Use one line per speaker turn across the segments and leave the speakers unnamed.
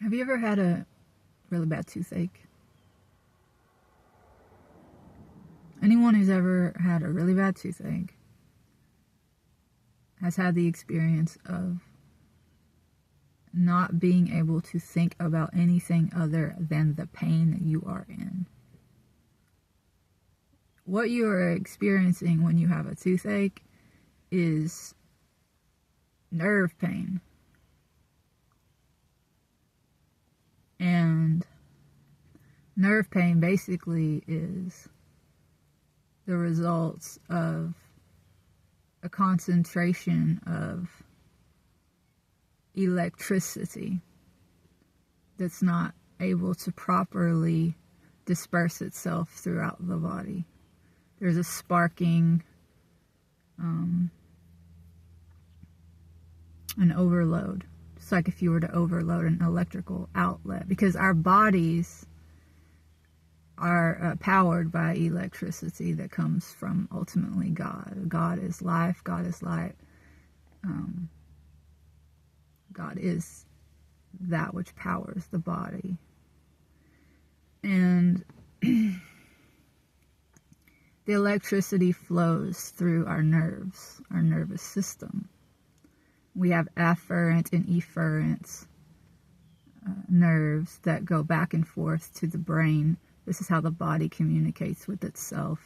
Have you ever had a really bad toothache? Anyone who's ever had a really bad toothache has had the experience of not being able to think about anything other than the pain that you are in. What you are experiencing when you have a toothache is nerve pain. And nerve pain basically is the results of a concentration of electricity that's not able to properly disperse itself throughout the body. There's a sparking, an overload. It's like if you were to overload an electrical outlet, because our bodies are powered by electricity that comes from ultimately God. God is life, God is light. God is that which powers the body. And the electricity flows through our nerves, our nervous system. We have afferent and efferent nerves that go back and forth to the brain. This is how the body communicates with itself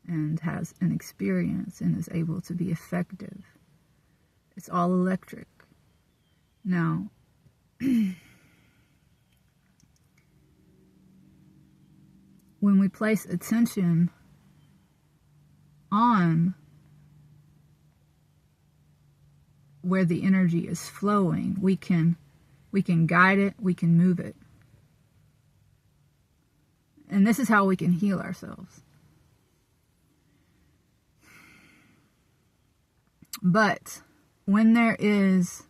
and has an experience and is able to be effective. It's all electric. Now, when we place attention on where the energy is flowing, we can guide it, we can move it. And this is how we can heal ourselves. But when there is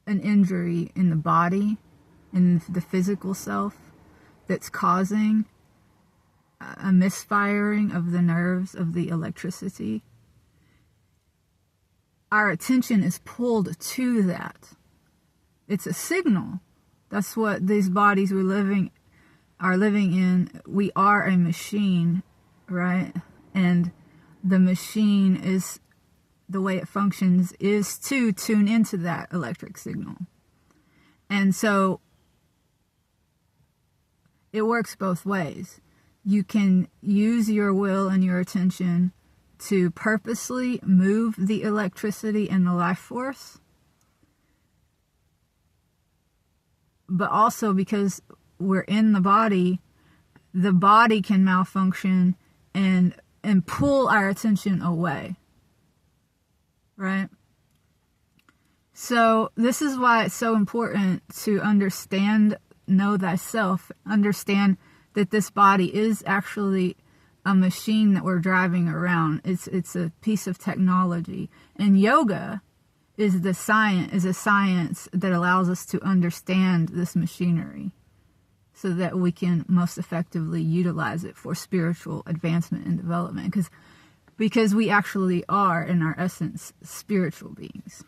an injury in the body, in the physical self, that's causing a misfiring of the nerves, of the electricity, our attention is pulled to that. It's a signal. That's what these bodies are living in. We are a machine, right? And the machine is, the way it functions is to tune into that electric signal. And so it works both ways. You can use your will and your attention to purposely move the electricity and the life force. But also, because we're in the body can malfunction and pull our attention away. Right? So this is why it's so important to understand, know thyself, understand that this body is actually a machine that we're driving around. It's a piece of technology. And yoga is a science that allows us to understand this machinery so that we can most effectively utilize it for spiritual advancement and development. Because we actually are, in our essence, spiritual beings.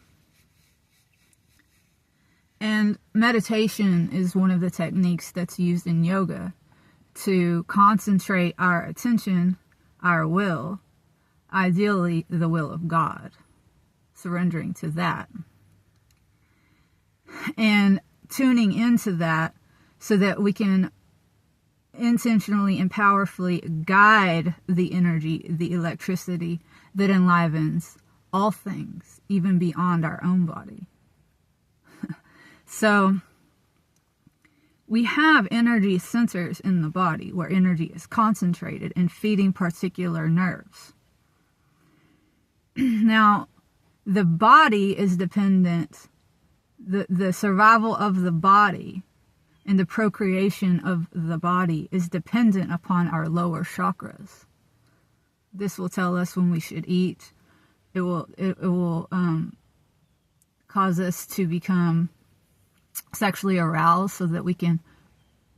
And meditation is one of the techniques that's used in yoga to concentrate our attention, our will, ideally the will of God, surrendering to that. And tuning into that so that we can intentionally and powerfully guide the energy, the electricity that enlivens all things, even beyond our own body. So we have energy centers in the body where energy is concentrated and feeding particular nerves. Now, the body is dependent, the survival of the body and the procreation of the body is dependent upon our lower chakras. This will tell us when we should eat. It will cause us to become sexually aroused so that we can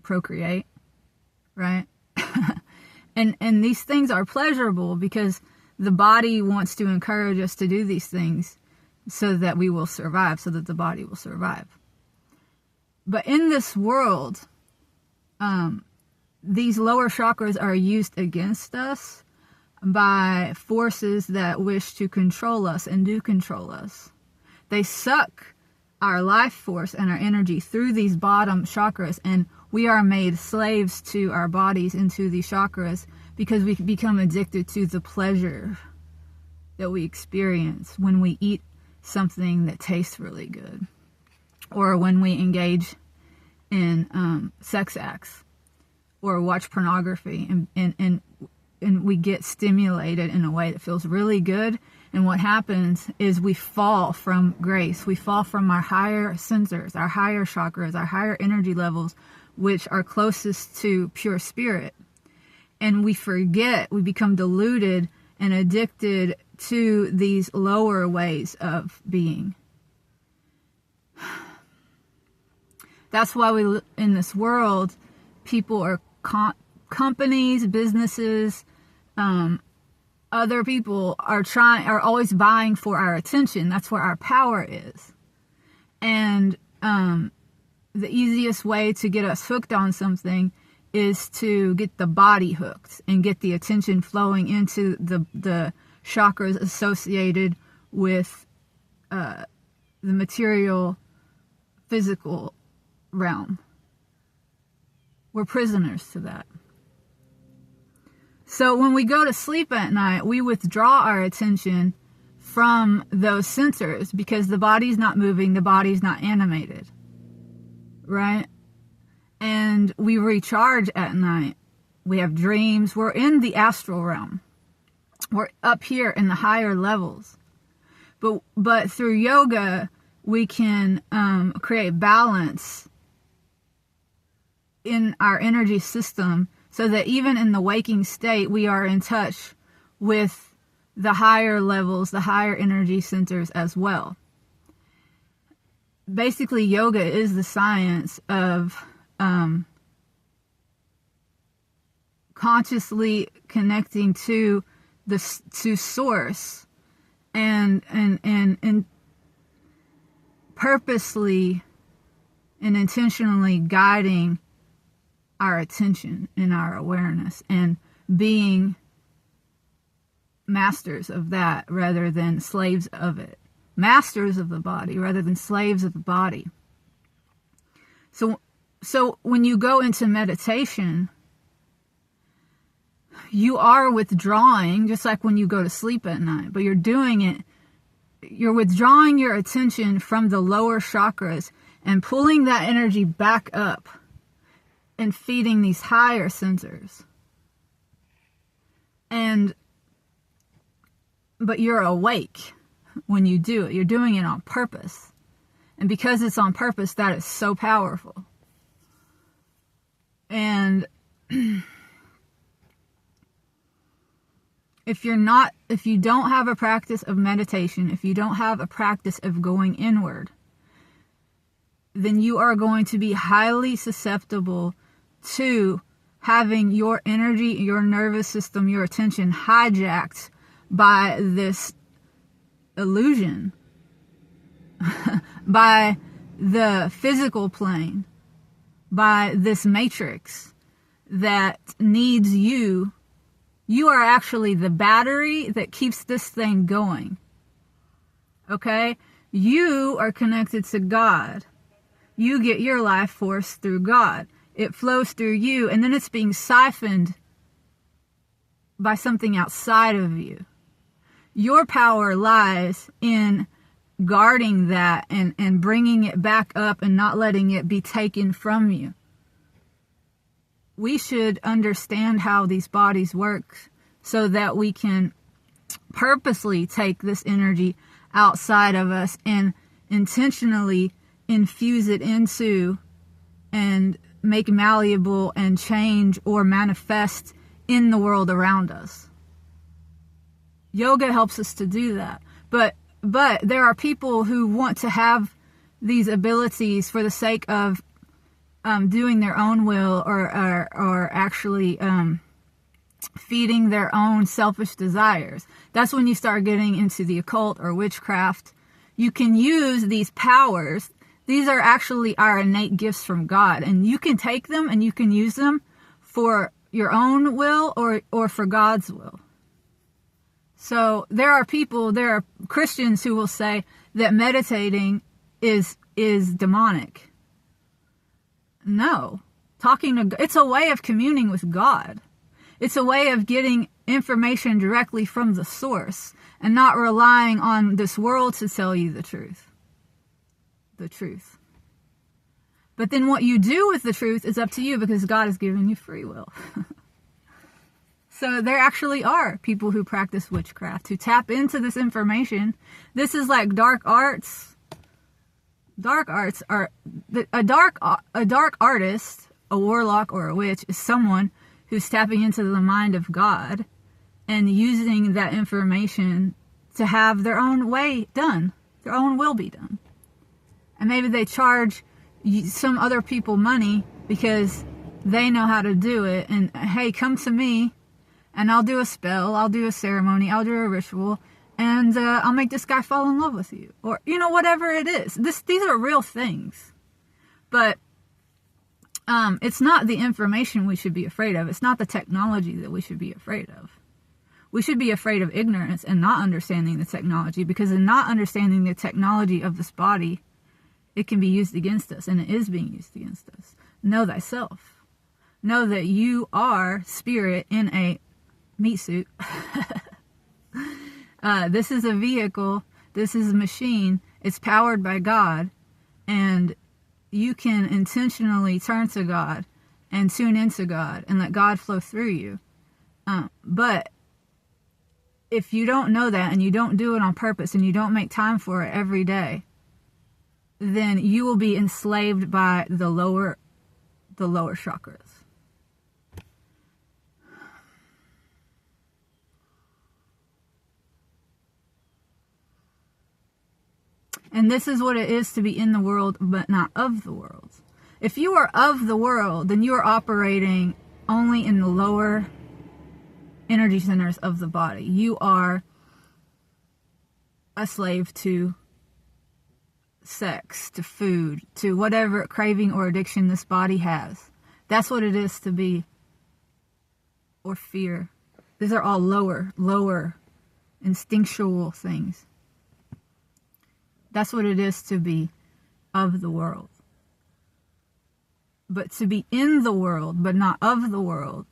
procreate, right? and these things are pleasurable because the body wants to encourage us to do these things so that we will survive, so that the body will survive. But in this world, these lower chakras are used against us by forces that wish to control us and do control us. They suck our life force and our energy through these bottom chakras, and we are made slaves to our bodies into these chakras because we become addicted to the pleasure that we experience when we eat something that tastes really good, or when we engage in sex acts or watch pornography, and we get stimulated in a way that feels really good. And what happens is we fall from grace. We fall from our higher sensors, our higher chakras, our higher energy levels, which are closest to pure spirit. And we forget, we become deluded and addicted to these lower ways of being. That's why in this world, people are companies, businesses, other people are always vying for our attention. That's where our power is. And the easiest way to get us hooked on something is to get the body hooked and get the attention flowing into the chakras associated with the material, physical realm. We're prisoners to that. So when we go to sleep at night, we withdraw our attention from those sensors because the body's not moving, the body's not animated, right? And we recharge at night. We have dreams. We're in the astral realm. We're up here in the higher levels. But through yoga, we can create balance in our energy system so that even in the waking state, we are in touch with the higher levels, the higher energy centers as well. Basically, yoga is the science of consciously connecting to source and purposely and intentionally guiding our attention and our awareness and being masters of that rather than slaves of it. Masters of the body rather than slaves of the body. So when you go into meditation, you are withdrawing, just like when you go to sleep at night, but you're withdrawing your attention from the lower chakras and pulling that energy back up and feeding these higher sensors. But you're awake when you do it. You're doing it on purpose. And because it's on purpose, that is so powerful. And if you don't have a practice of meditation, if you don't have a practice of going inward, then you are going to be highly susceptible to having your energy, your nervous system, your attention hijacked by this illusion, by the physical plane, by this matrix that needs you. You are actually the battery that keeps this thing going. Okay? You are connected to God. You get your life force through God. It flows through you, and then it's being siphoned by something outside of you. Your power lies in guarding that and bringing it back up and not letting it be taken from you. We should understand how these bodies work so that we can purposely take this energy outside of us and intentionally infuse it into and make malleable and change or manifest in the world around us. Yoga helps us to do that. But there are people who want to have these abilities for the sake of doing their own will or actually feeding their own selfish desires. That's when you start getting into the occult or witchcraft. you can use these powers. These are actually our innate gifts from God, and you can take them and you can use them for your own will or for God's will. So there are Christians who will say that meditating is demonic. No. It's a way of communing with God. It's a way of getting information directly from the source and not relying on this world to tell you the truth. The truth. But then what you do with the truth is up to you, because God has given you free will. So there actually are people who practice witchcraft, who tap into this information. This is like dark arts. Dark arts are a dark artist, a warlock or a witch, is someone who's tapping into the mind of God and using that information to have their own way done, their own will be done. And maybe they charge some other people money because they know how to do it. And hey, come to me and I'll do a spell, I'll do a ceremony, I'll do a ritual, and I'll make this guy fall in love with you. Or, whatever it is. These are real things. But it's not the information we should be afraid of. It's not the technology that we should be afraid of. We should be afraid of ignorance and not understanding the technology, because in not understanding the technology of this body, it can be used against us, and it is being used against us. Know thyself. Know that you are spirit in a meat suit. This is a vehicle. This is a machine. It's powered by God, and you can intentionally turn to God and tune into God and let God flow through you. But if you don't know that, and you don't do it on purpose, and you don't make time for it every day, then you will be enslaved by the lower chakras. And this is what it is to be in the world, but not of the world. If you are of the world, then you are operating only in the lower energy centers of the body. You are a slave to sex, to food, to whatever craving or addiction this body has. That's what it is to be, or fear. These are all lower instinctual things. That's what it is to be of the world. But to be in the world, but not of the world,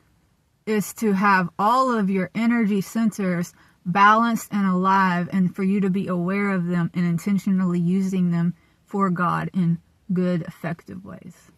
is to have all of your energy centers balanced and alive, and for you to be aware of them and intentionally using them for God in good, effective ways.